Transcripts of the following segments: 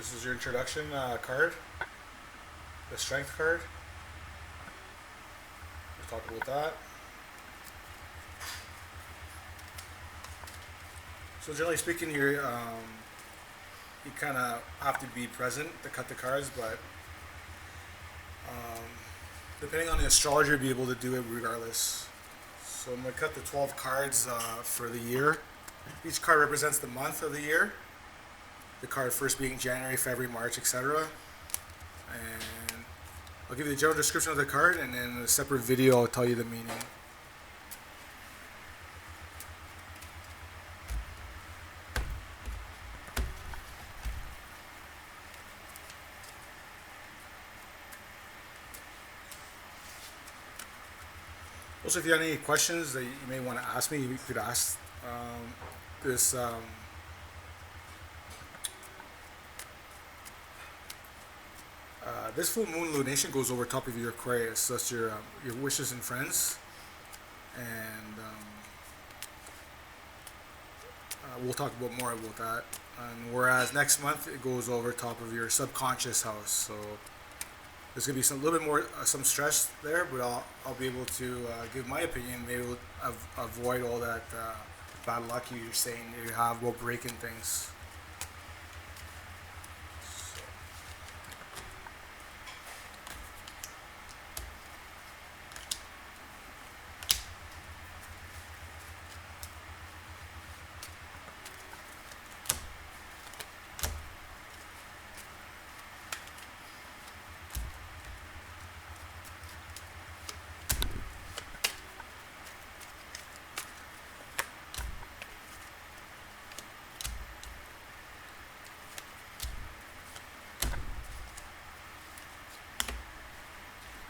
This is your introduction card, the strength card. We'll talk about that. So generally speaking, you kind of have to be present to cut the cards, but um, depending on the astrologer, you'll be able to do it regardless. So I'm gonna cut the 12 cards for the year. Each card represents the month of the year. The card first being January, February, March, etc. And I'll give you the general description of the card, and then in a separate video I'll tell you the meaning. Also, if you have any questions that you may want to ask me, you could ask this. This full moon lunation goes over top of your Aquarius, so that's your wishes and friends, and we'll talk about more about that. And whereas next month it goes over top of your subconscious house, so there's gonna be some little bit more some stress there, but I'll be able to give my opinion. Maybe we'll avoid all that bad luck you're saying you have while breaking things.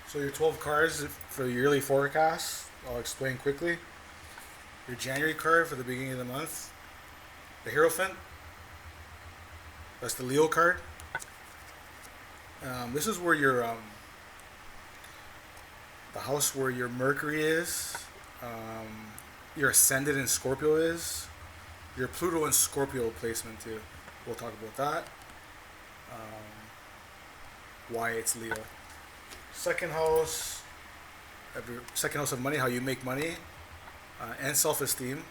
So your 12 cards for the yearly forecast, I'll explain quickly. Your January card for the beginning of the month, the Hierophant. That's the Leo card. This is where the house where your Mercury is, your Ascendant in Scorpio is, your Pluto in Scorpio placement too. We'll talk about that. Why it's Leo. Second house of money, how you make money, and self-esteem,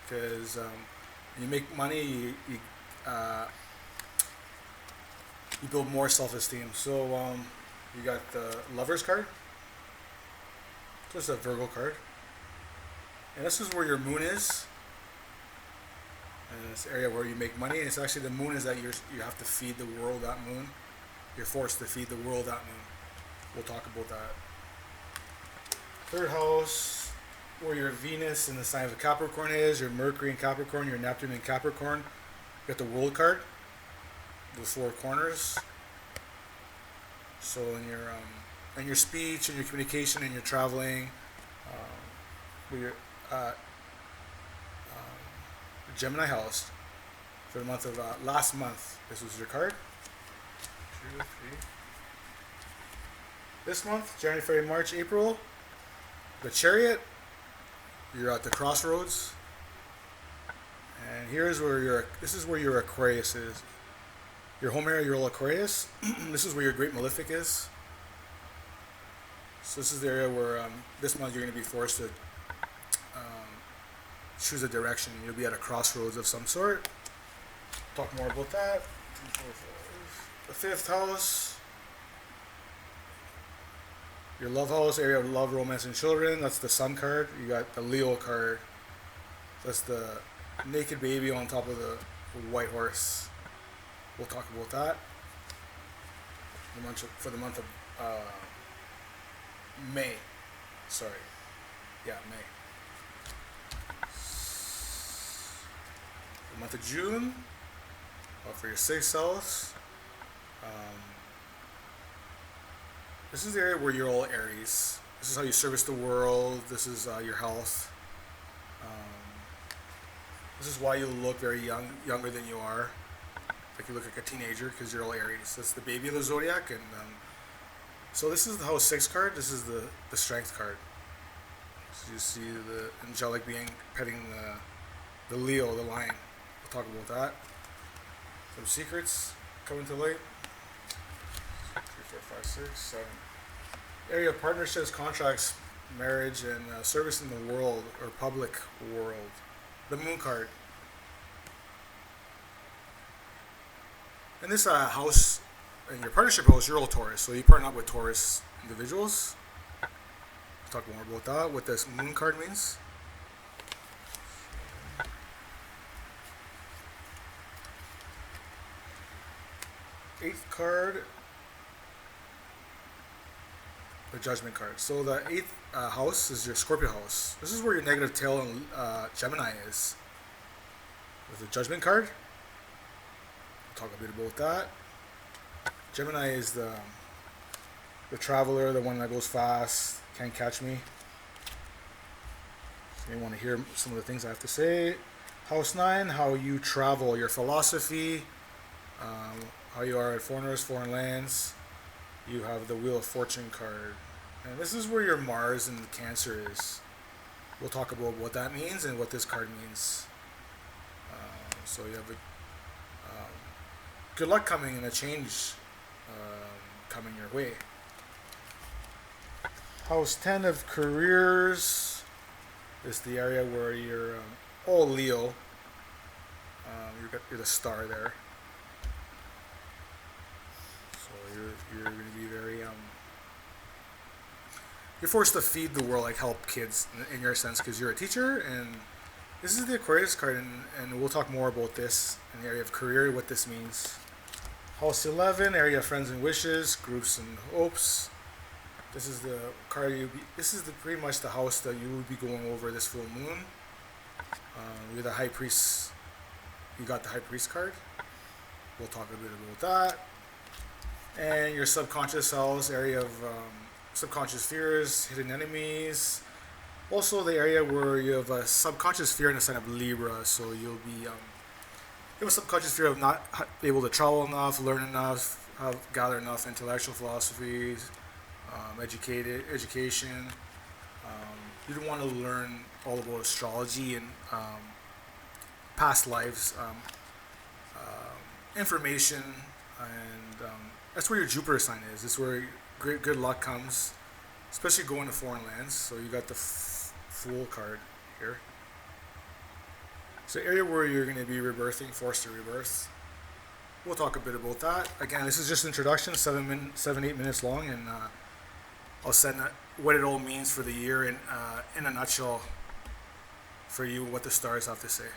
because when you make money, you build more self-esteem. So you got the Lovers card. This is a Virgo card, and this is where your Moon is, and this area where you make money. And it's actually the Moon is that you have to feed the world that Moon. You're forced to feed the world that Moon. We'll talk about that. Third house, where your Venus in the sign of Capricorn is, your Mercury in Capricorn, your Neptune in Capricorn. You got the World card, the four corners. So in your speech and your communication and your traveling, your Gemini house for the month of last month. This was your card. 2, 3. This month, January, February, March, April, the Chariot, you're at the crossroads, and this is where your Aquarius is. Your home area, your old Aquarius, this is where your Great Malefic is. So this is the area where this month you're going to be forced to choose a direction. You'll be at a crossroads of some sort. Talk more about that. The fifth house, your love house, area of love, romance, and children. That's the Sun card. You got the Leo card. That's the naked baby on top of the white horse. We'll talk about that. For the month of May. Sorry. Yeah, May. The month of June. For your sixth house. This is the area where you're all Aries. This is how you service the world. This is your health. This is why you look very young, younger than you are. Like you look like a teenager because you're all Aries. That's the baby of the zodiac, and so this is the house 6 card. This is the strength card. So you see the angelic being petting the Leo, the lion. We'll talk about that. Some secrets. coming to light. 3, 4, 5, 6, 7. Area of partnerships, contracts, marriage, and service in the world or public world. The moon card. In this house, in your partnership house, you're all Taurus, so you partner up with Taurus individuals. We'll talk more about that, what this moon card means. Eighth card, the Judgment card. So the eighth house is your Scorpio house. This is where your negative tail in Gemini is. With the Judgment card, we'll talk a bit about that. Gemini is the traveler, the one that goes fast, can't catch me. So you want to hear some of the things I have to say. House 9, how you travel, your philosophy, how you are at foreigners, foreign lands. You have the Wheel of Fortune card. And this is where your Mars and Cancer is. We'll talk about what that means and what this card means. So you have a good luck coming and a change coming your way. House 10 of careers is the area where you're all Leo. You're the star there. So you're going to be very you're forced to feed the world, like help kids in your sense, because you're a teacher. And this is the Aquarius card, and we'll talk more about this in the area of career, what this means. House 11, area of friends and wishes, groups and hopes. This is the card this is pretty much the house that you will be going over this full moon. You're the High Priest. You got the High Priest card. We'll talk a bit about that. And your subconscious house, area of subconscious fears, hidden enemies. Also the area where you have a subconscious fear in the sign of Libra. So you'll be you have a subconscious fear of not able to travel enough, learn enough, gather enough intellectual philosophies, education. You don't want to learn all about astrology and past lives, information, and that's where your Jupiter sign is. This is where great good luck comes, especially going to foreign lands. So you got the Fool card here. So area where you're going to be rebirthing, forced to rebirth. We'll talk a bit about that. Again, this is just introduction, 7-8 minutes long, and I'll send what it all means for the year in a nutshell for you, what the stars have to say.